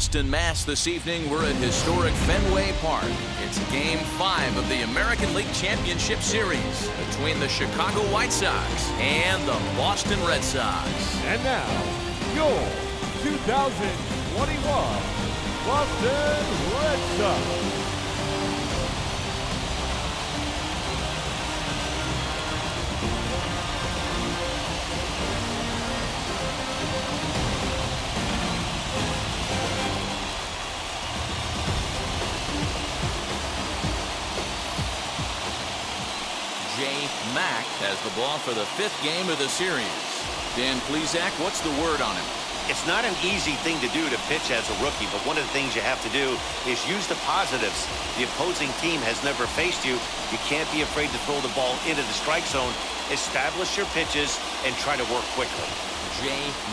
Boston, Mass. This evening, we're at historic Fenway Park. It's Game 5 of the American League Championship Series between the Chicago White Sox and the Boston Red Sox. And now, your 2021 Boston Red Sox. Mack has the ball for the 5th game of the series. Dan Plesac, what's the word on him? It's not an easy thing to do to pitch as a rookie, but one of the things you have to do is use the positives. The opposing team has never faced you. You can't be afraid to throw the ball into the strike zone. Establish your pitches and try to work quickly.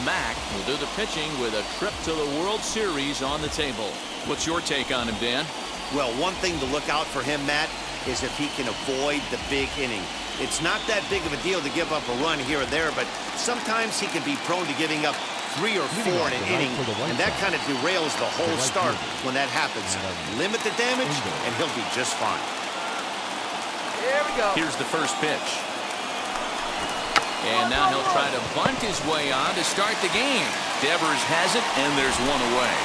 Mack will do the pitching with a trip to the World Series on the table. What's your take on him, Dan? Well, one thing to look out for him, Matt, is if he can avoid the big inning. It's not that big of a deal to give up a run here or there, but sometimes he can be prone to giving up 3 or 4 in an inning, and that kind of derails the whole start when that happens. Limit the damage, and he'll be just fine. Here we go. Here's the first pitch. And now he'll try to bunt his way on to start the game. Devers has it, and there's one away.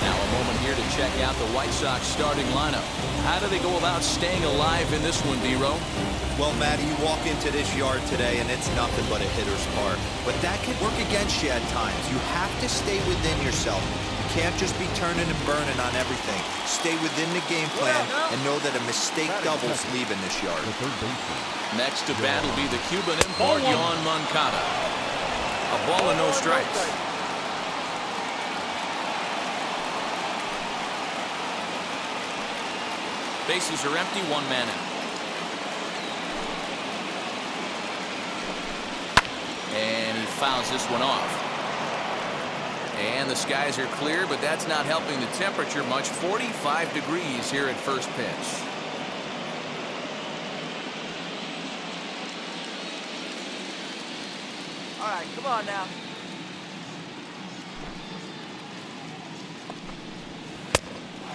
Now a moment here to check out the White Sox starting lineup. How do they go about staying alive in this one, D-Row? Well, Matty, you walk into this yard today and it's nothing but a hitter's park. But that could work against you at times. You have to stay within yourself. You can't just be turning and burning on everything. Stay within the game plan and know that a mistake doubles leaving this yard. Next to bat will be the Cuban import, Yohan Moncada. A ball and no strikes. Bases are empty, 1 man out. And he fouls this one off. And the skies are clear, but that's not helping the temperature much. 45 degrees here at first pitch. All right, come on now.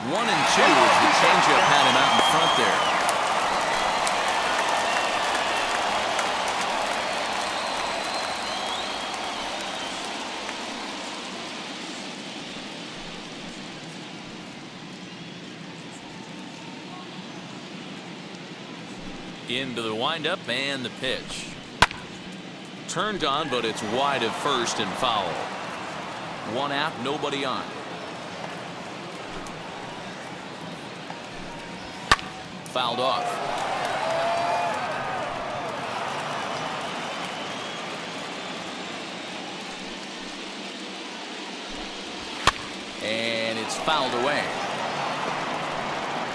One and two as the changeup had him out in front there. Into the windup and the pitch. Turned on, but it's wide of first and foul. 1 out, nobody on. Fouled off. And it's fouled away.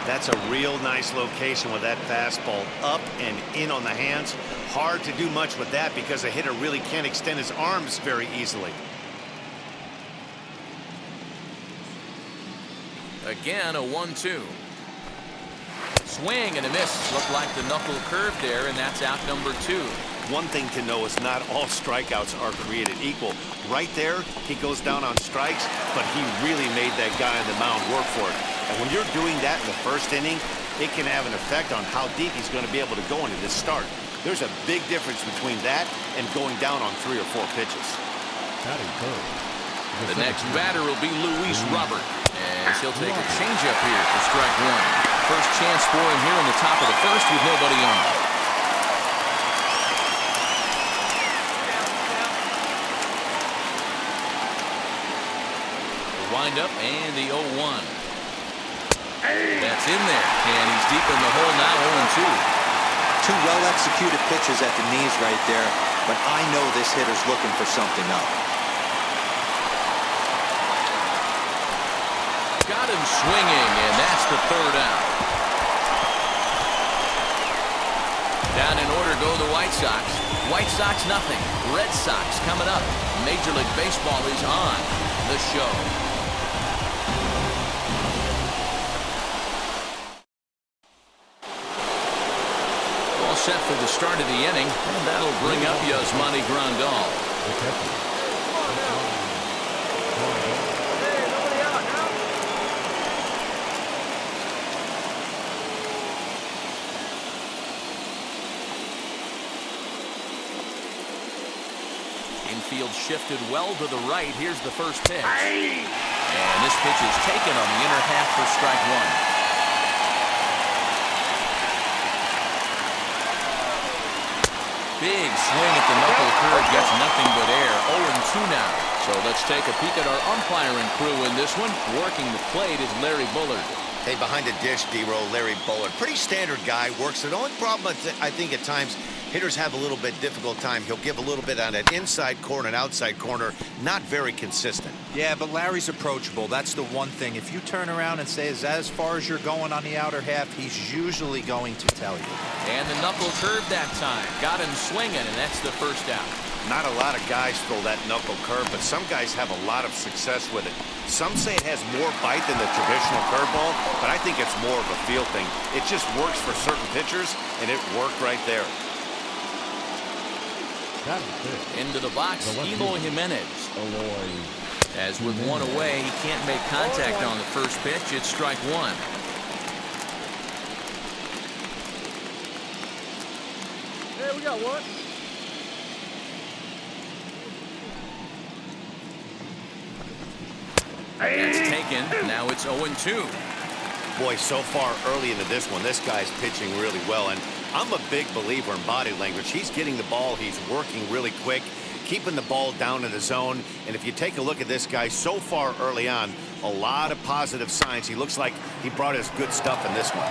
That's a real nice location with that fastball up and in on the hands. Hard to do much with that because a hitter really can't extend his arms very easily. Again, a 1-2. Swing and a miss. Looked like the knuckle curve there, and that's out number 2. One thing to know is not all strikeouts are created equal. Right there, he goes down on strikes, but he really made that guy on the mound work for it. And when you're doing that in the first inning, it can have an effect on how deep he's going to be able to go into this start. There's a big difference between that and going down on 3 or 4 pitches. The next batter will be Luis Robert, as he'll take a changeup here for strike 1. First chance for him here in the top of the first with nobody on. The windup and the 0-1. That's in there, and he's deep in the hole now, 0-2. 2 well-executed pitches at the knees right there, but I know this hitter's looking for something up. Got him swinging, and that's the 3rd out. Down in order go the White Sox. White Sox nothing. Red Sox coming up. Major League Baseball is on the show. All set for the start of the inning, and that'll bring up Yasmani Grandal. field shifted well to the right. Here's the first pitch. And this pitch is taken on the inner half for strike one. Big swing at the knuckle curve, gets nothing but air. 0-2 now. So let's take a peek at our umpiring crew in this one. Working the plate is Larry Bullard. Hey, behind the dish, D-Row, Larry Bullard. Pretty standard guy, works it. The only problem, I think, at times, hitters have a little bit difficult time. He'll give a little bit on that inside corner and outside corner. Not very consistent. Yeah, but Larry's approachable. That's the one thing. If you turn around and say, is that as far as you're going on the outer half, he's usually going to tell you. And the knuckle curve that time. Got him swinging, and that's the first out. Not a lot of guys throw that knuckle curve, but some guys have a lot of success with it. Some say it has more bite than the traditional curveball, but I think it's more of a feel thing. It just works for certain pitchers, and it worked right there. Into the box, Eloy Jimenez. As with one away, he can't make contact on the first pitch. It's strike one. Hey, we got one. That's taken. Now it's 0-2. Boy, so far early into this one, this guy's pitching really well, and I'm a big believer in body language. He's getting the ball, he's working really quick, keeping the ball down in the zone, and if you take a look at this guy so far early on, a lot of positive signs. He looks like he brought his good stuff in this one.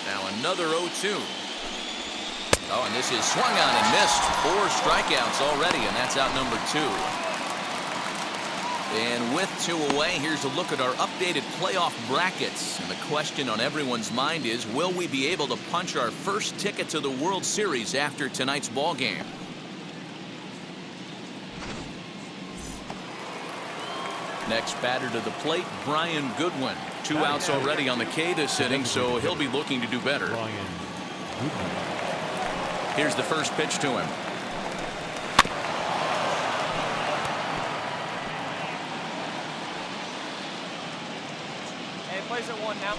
Now another 0-2. Oh, and this is swung on and missed. 4 strikeouts already, and that's out number 2. And with 2 away, here's a look at our updated playoff brackets. And the question on everyone's mind is, will we be able to punch our first ticket to the World Series after tonight's ball game? Next batter to the plate, Brian Goodwin. 2 outs already on the K this inning, so he'll be looking to do better. Here's the first pitch to him. Hey, plays at 1 now.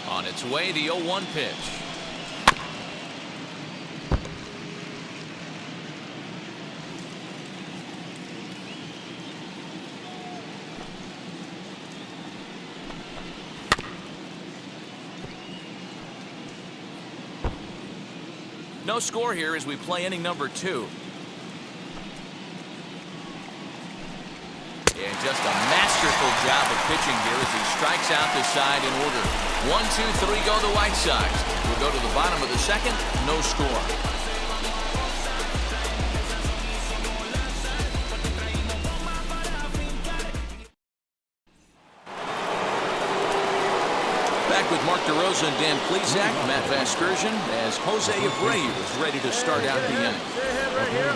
On its way, the 0-1 pitch. No score here as we play inning number 2. And just a masterful job of pitching here as he strikes out the side in order. 1, 2, 3 go the White Sox. We'll go to the bottom of the second. No score. Back with Mark DeRosa and Dan Plesac, Matt Vasgersian, as Jose Abreu is ready to start out the inning. Right here.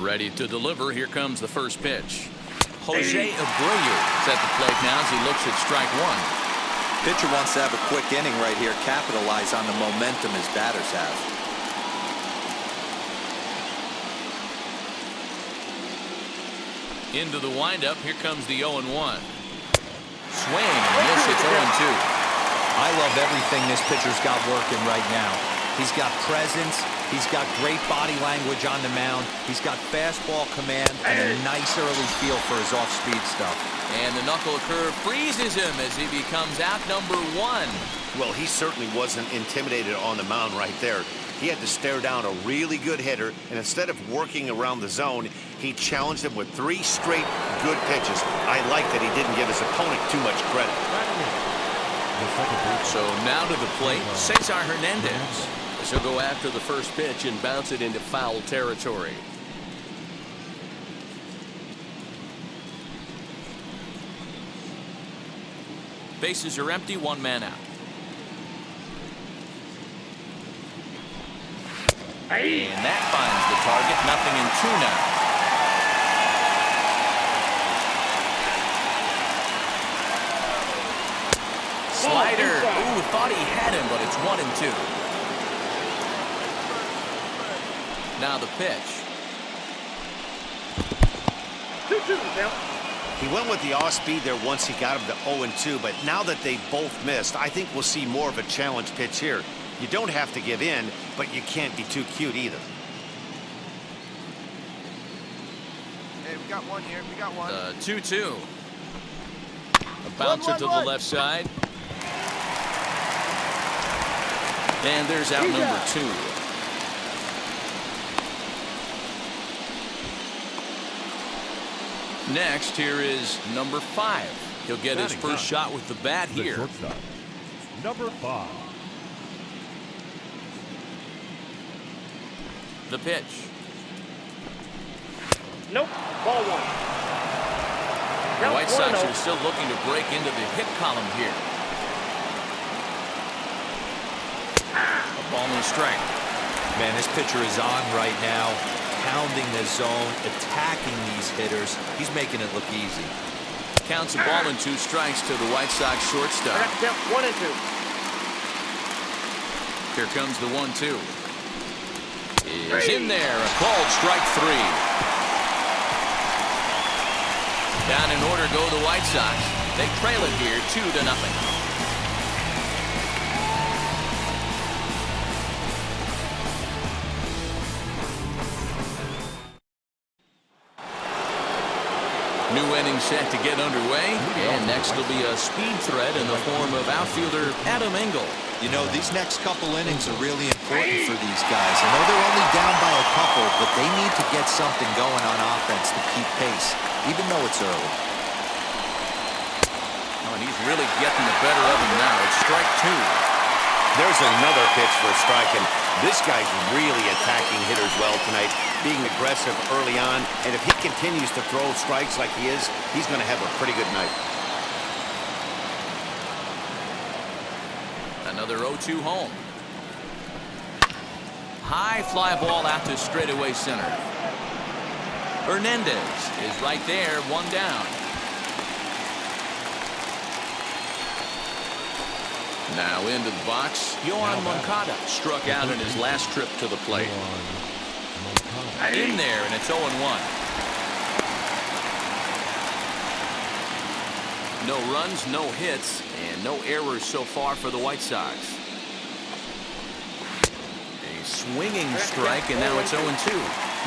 Ready to deliver. Here comes the first pitch. Jose Abreu is at the plate now as he looks at strike 1. Pitcher wants to have a quick inning right here, capitalize on the momentum his batters have. Into the windup, here comes the 0-1. Swing and miss, it's 0-2. I love everything this pitcher's got working right now. He's got presence, he's got great body language on the mound, he's got fastball command, and a nice early feel for his off-speed stuff. And the knuckle curve freezes him as he becomes out number 1. Well, he certainly wasn't intimidated on the mound right there. He had to stare down a really good hitter, and instead of working around the zone, he challenged him with 3 straight good pitches. I like that he didn't give his opponent too much credit. So now to the plate, Cesar Hernandez. He'll go after the first pitch and bounce it into foul territory. Bases are empty, 1 man out. And that finds the target, nothing in 2 now. Slider, ooh, thought he had him, but it's 1-2. Now the pitch. 2 now. He went with the off speed there once he got him to 0-2, but now that they both missed, I think we'll see more of a challenge pitch here. You don't have to give in, but you can't be too cute either. Hey, we got one here. We got one. 2-2. A bouncer to the left side. And there's out number 2. Next, here is number 5. He'll get his first shot with the bat here. Shortstop, number 5. The pitch. Nope. Ball 1. The Now White Sox 1-0. are still looking to break into the hit column here. A ball and a strike. Man, this pitcher is on right now, pounding the zone, attacking these hitters. He's making it look easy. Counts a ball and 2 strikes to the White Sox shortstop. I got to count 1 and 2. Here comes the 1-2. Is in there. A called strike 3. Down in order go the White Sox. They trail it here 2-0. New inning set to get underway, and next will be a speed threat in the form of outfielder Adam Engel. You know, these next couple innings are really important for these guys. I know they're only down by a couple, but they need to get something going on offense to keep pace, even though it's early. Oh, and he's really getting the better of him now. It's strike 2. There's another pitch for a strike, and this guy's really attacking hitters well tonight, being aggressive early on, and if he continues to throw strikes like he is, he's going to have a pretty good night. Another 0-2 home. High fly ball out to straightaway center. Hernandez is right there, 1 down. Now into the box, Yohan Moncada struck out in his last trip to the plate. In there, and it's 0-1. No runs, no hits, and no errors so far for the White Sox. A swinging strike, and now it's 0-2.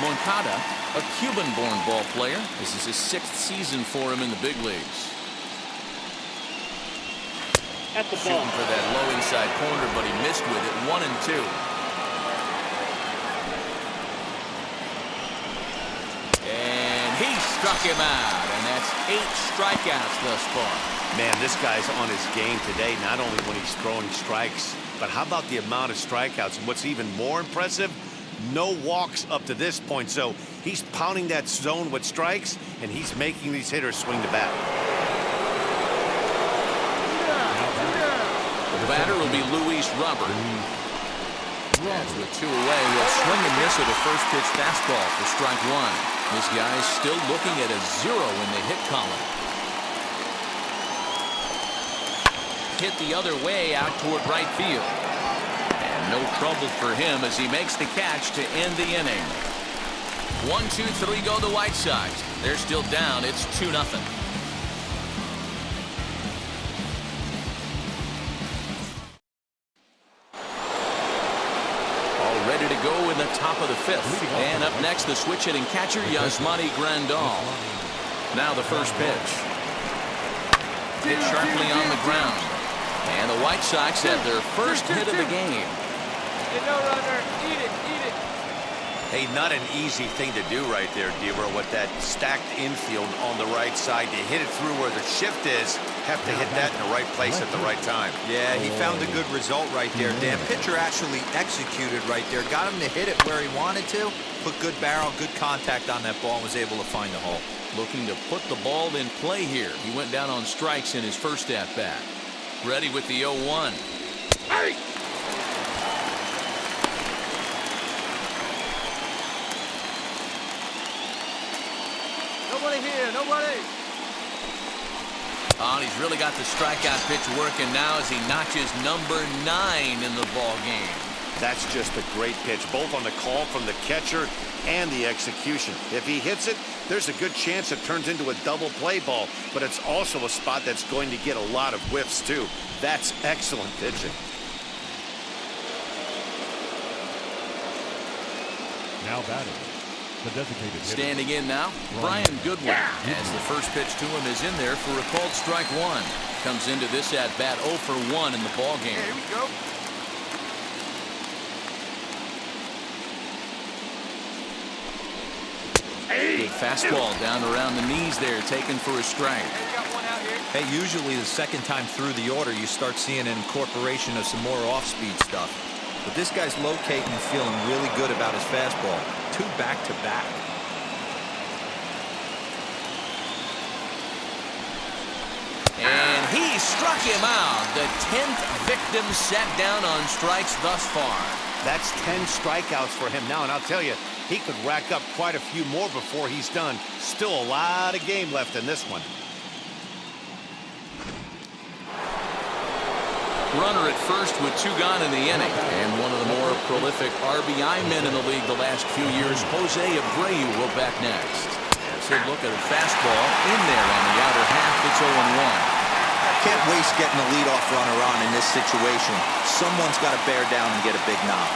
Moncada, a Cuban-born ball player. This is his 6th season for him in the big leagues. At the Shooting for that low inside corner, but he missed with it. 1-2. And he struck him out, and that's 8 strikeouts thus far. Man, this guy's on his game today, not only when he's throwing strikes, but how about the amount of strikeouts? And what's even more impressive, no walks up to this point. So he's pounding that zone with strikes, and he's making these hitters swing the bat. The batter will be Luis Robert. As with 2 away, will swing and miss at a first pitch fastball for strike 1. This guy's still looking at a 0 in the hit column. Hit the other way out toward right field. And no trouble for him as he makes the catch to end the inning. 1, 2, 3 go the White Sox. They're still down. It's 2-0. Ready to go in the top of the 5th. And up next, the switch hitting catcher, Yasmani Grandal. Now the first pitch. Hit sharply on the ground. And the White Sox have their first hit of the game. No runner. Eat it. Eat it. Hey, not an easy thing to do right there, Deaver, with that stacked infield on the right side. To hit it through where the shift is, have to hit that in the right place at the right time. Yeah, he found a good result right there, Dan. Pitcher actually executed right there. Got him to hit it where he wanted to. Put good barrel, good contact on that ball, and was able to find the hole. Looking to put the ball in play here. He went down on strikes in his first at-bat. Ready with the 0-1. Hey! Nobody here, nobody. Oh, he's really got the strikeout pitch working now as he notches number 9 in the ball game. That's just a great pitch, both on the call from the catcher and the execution. If he hits it, there's a good chance it turns into a double play ball, but it's also a spot that's going to get a lot of whiffs too. That's excellent pitching. Now batting, the designated hitter. Standing in now, Brian Goodwin. As the first pitch to him is in there for a called strike one. Comes into this at bat 0 for 1 in the ball game. Here we go. Good fastball down around the knees there, taken for a strike. Hey, we got one out here. Hey, usually the second time through the order, you start seeing an incorporation of some more off-speed stuff. But this guy's locating and feeling really good about his fastball. 2 back-to-back. And he struck him out. The 10th victim set down on strikes thus far. That's 10 strikeouts for him now, and I'll tell you, he could rack up quite a few more before he's done. Still a lot of game left in this one. Runner at first with 2 gone in the inning. And one of the more prolific RBI men in the league the last few years, Jose Abreu, will back next. As they look at a fastball in there on the outer half, it's 0-1. Can't waste getting a leadoff runner on in this situation. Someone's got to bear down and get a big knock.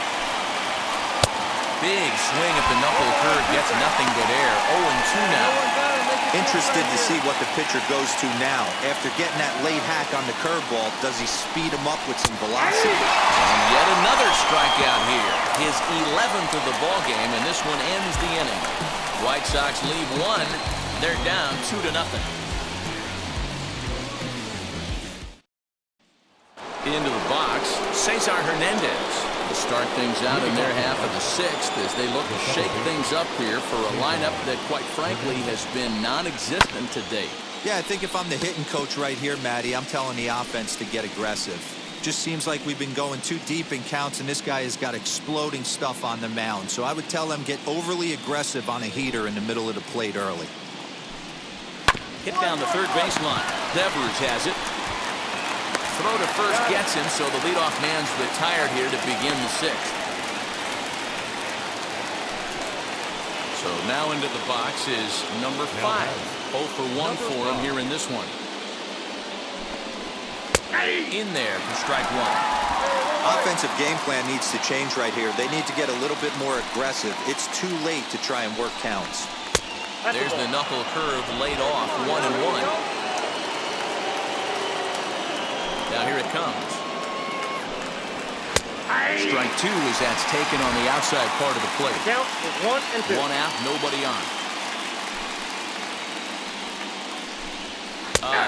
Big swing at the knuckle curve, gets nothing but air. 0-2 now. Interested to see what the pitcher goes to now. After getting that late hack on the curveball, does he speed him up with some velocity? And yet another strikeout here. His 11th of the ball game, and this one ends the inning. White Sox lead 1. They're down 2-0. Into the box, Cesar Hernandez to start things out in their half of the 6th as they look to shake things up here for a lineup that, quite frankly, has been non-existent to date. Yeah, I think if I'm the hitting coach right here, Matty, I'm telling the offense to get aggressive. Just seems like we've been going too deep in counts, and this guy has got exploding stuff on the mound. So I would tell them get overly aggressive on a heater in the middle of the plate early. Hit down the third baseline. Devers has it. Throw to first gets him, so the leadoff man's retired here to begin the 6th. So now into the box is number 5. 0 for 1 for him here in this one. In there for strike 1. Offensive game plan needs to change right here. They need to get a little bit more aggressive. It's too late to try and work counts. There's the knuckle curve laid off, 1-1. Now here it comes. Strike 2 as that's taken on the outside part of the plate. Count is 1-2. 1 out, nobody on.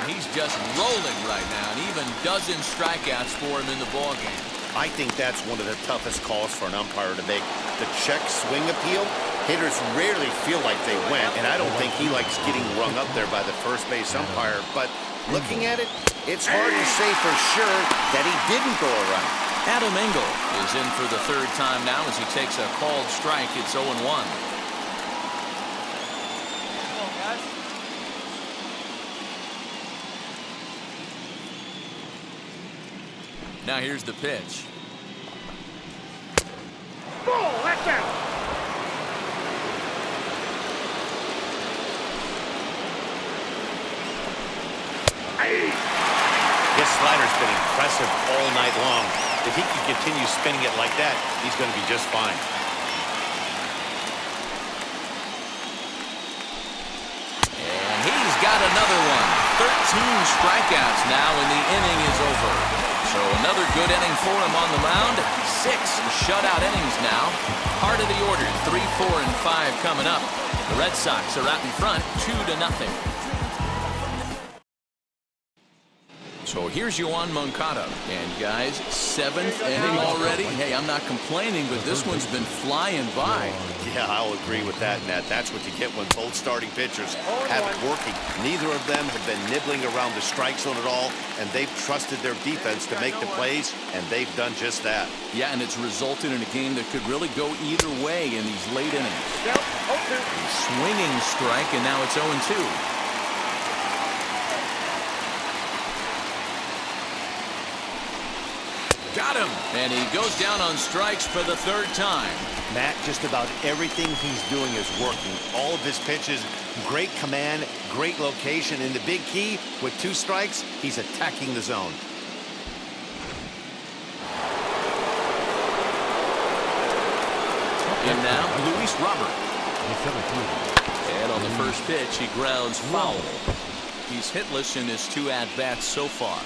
He's just rolling right now, and even dozen strikeouts for him in the ballgame. I think that's one of the toughest calls for an umpire to make. The check swing appeal, hitters rarely feel like they went, and I don't think he likes getting rung up there by the first base umpire. But looking at it, it's hard to say for sure that he didn't go a run. Adam Engel is in for the 3rd time now as he takes a called strike. It's 0-1. Now here's the pitch. Ball, that's out. His slider's been impressive all night long. If he can continue spinning it like that, he's going to be just fine. And he's got another one. 13 strikeouts now, and the inning is over. So another good inning for him on the mound. 6 shutout innings now. Heart of the order, 3, 4, and 5 coming up. The Red Sox are out in front, 2-0. So here's Yoan Moncada. And guys, 7th inning already. Hey, I'm not complaining, but this one's been flying by. Yeah, I'll agree with that, Nat. That's what you get when both starting pitchers have it working. Neither of them have been nibbling around the strike zone at all, and they've trusted their defense to make the plays, and they've done just that. Yeah, and it's resulted in a game that could really go either way in these late innings. A swinging strike, and now it's 0-2. Got Got him. And he goes down on strikes for the third time. Matt, just about everything he's doing is working. All of his pitches, great command, great location, and the big key, with 2 strikes, he's attacking the zone. In now, Luis Robert. And on the first pitch, he grounds foul. He's hitless in his 2 at-bats so far.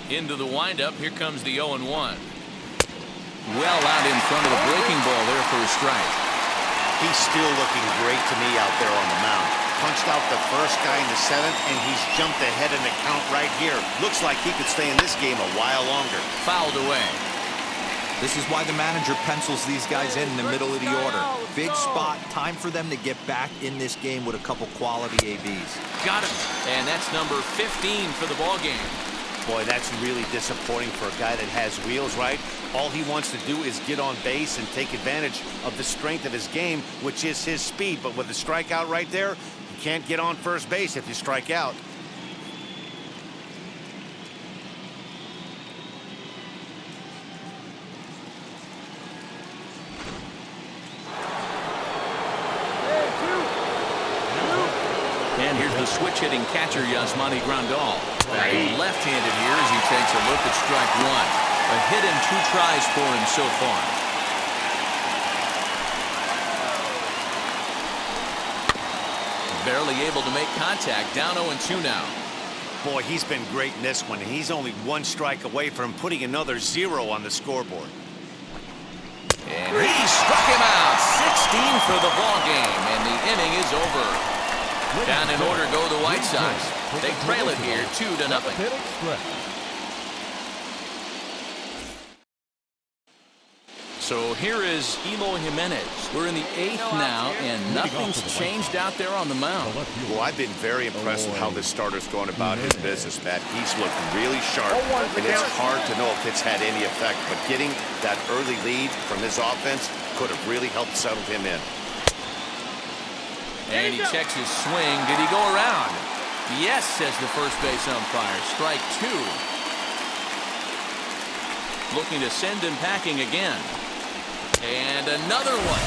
Into the windup, here comes the 0-1. Well out in front of the breaking ball there for a strike. He's still looking great to me out there on the mound. Punched out the first guy in the 7th, and he's jumped ahead in the count right here. Looks like he could stay in this game a while longer. Fouled away. This is why the manager pencils these guys in the middle of the order. Big spot, time for them to get back in this game with a couple quality ABs. Got him. And that's number 15 for the ball game. Boy, that's really disappointing for a guy that has wheels, right? All he wants to do is get on base and take advantage of the strength of his game, which is his speed. But with the strikeout right there, you can't get on first base if you strike out. And here's the switch-hitting catcher, Yasmani Grandal. Batting left-handed here as he takes a look at strike 1. A hit and 2 tries for him so far. Barely able to make contact. Down 0-2 now. Boy, he's been great in this one, and he's only 1 strike away from putting another 0 on the scoreboard. And he struck him out. 16 for the ball game, and the inning is over. Down in order go the White Sox. They trail it here 2-0. So here is Eloy Jimenez. We're in the 8th now, and nothing's changed out there on the mound. Well, I've been very impressed with how this starter's going about his business, Matt. He's looked really sharp, and it's hard to know if it's had any effect, but getting that early lead from his offense could have really helped settle him in. And he checks his swing. Did he go around? Yes, says the first base umpire. Strike 2. Looking to send him packing again. And another one.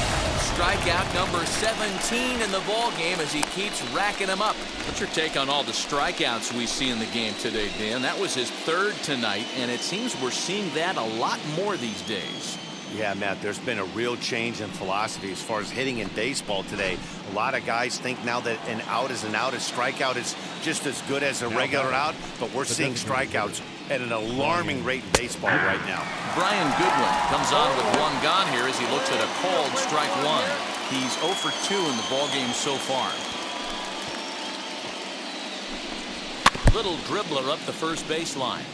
Strikeout number 17 in the ball game as he keeps racking them up. What's your take on all the strikeouts we see in the game today, Dan? That was his 3rd tonight, and it seems we're seeing that a lot more these days. Yeah, Matt, there's been a real change in philosophy as far as hitting in baseball today. A lot of guys think now that an out is an out, a strikeout is just as good as a regular out, but we're seeing strikeouts at an alarming rate in baseball right now. Brian Goodwin comes on with 1 gone here as he looks at a called strike 1. He's 0 for 2 in the ball game so far. Little dribbler up the first baseline.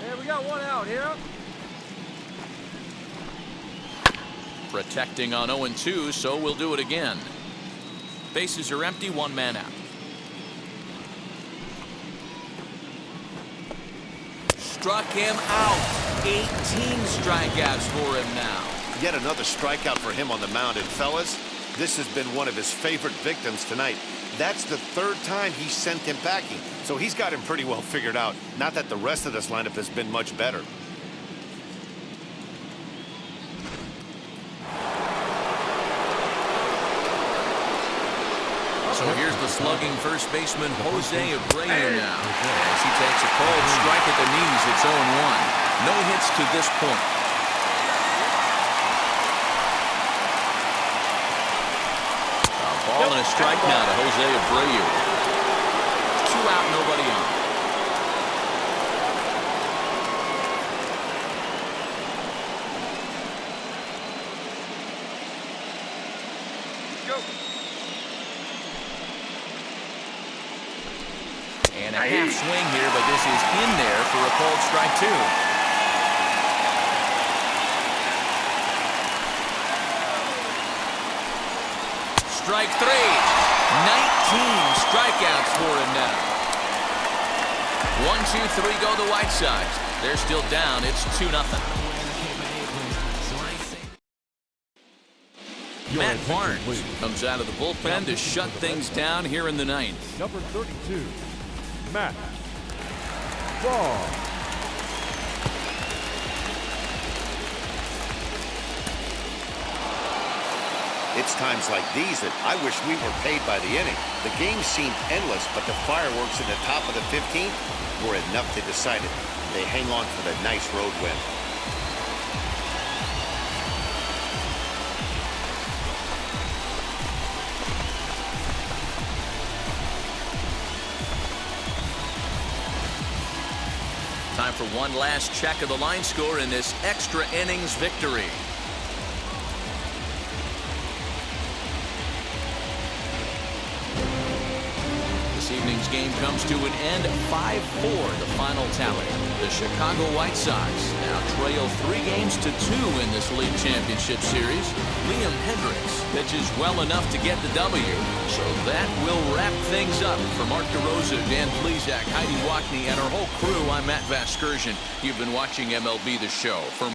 Hey, we got 1 out here. Protecting on 0-2, so we'll do it again. Bases are empty, 1 man out. Struck him out. 18 strikeouts for him now. Yet another strikeout for him on the mound. And fellas, this has been one of his favorite victims tonight. That's the 3rd time he sent him packing. So he's got him pretty well figured out. Not that the rest of this lineup has been much better. So here's the slugging first baseman Jose Abreu now. As he takes a cold strike at the knees, it's 0-1. No hits to this point. A ball and a strike now to Jose Abreu. 2 out, nobody on. And a half swing here, but this is in there for a called strike 2. Strike 3. 19 strikeouts for him now. 1-2-3 go the White Sox. They're still down. It's 2-0. Matt attention, Barnes please. comes out of the bullpen to shut things down here in the ninth. Number 32, Matt Barnes. It's times like these that I wish we were paid by the inning. The game seemed endless, but the fireworks in the top of the 15th were enough to decide it. They hang on for the nice road win. Time for one last check of the line score in this extra innings victory. This evening's game comes to an end 5-4, the final tally. The Chicago White Sox now trail 3-2 in this league championship series. Liam Hendricks pitches well enough to get the W. So that will wrap things up. For Mark DeRosa, Dan Plesac, Heidi Wackney, and our whole crew, I'm Matt Vasgersian. You've been watching MLB The Show. For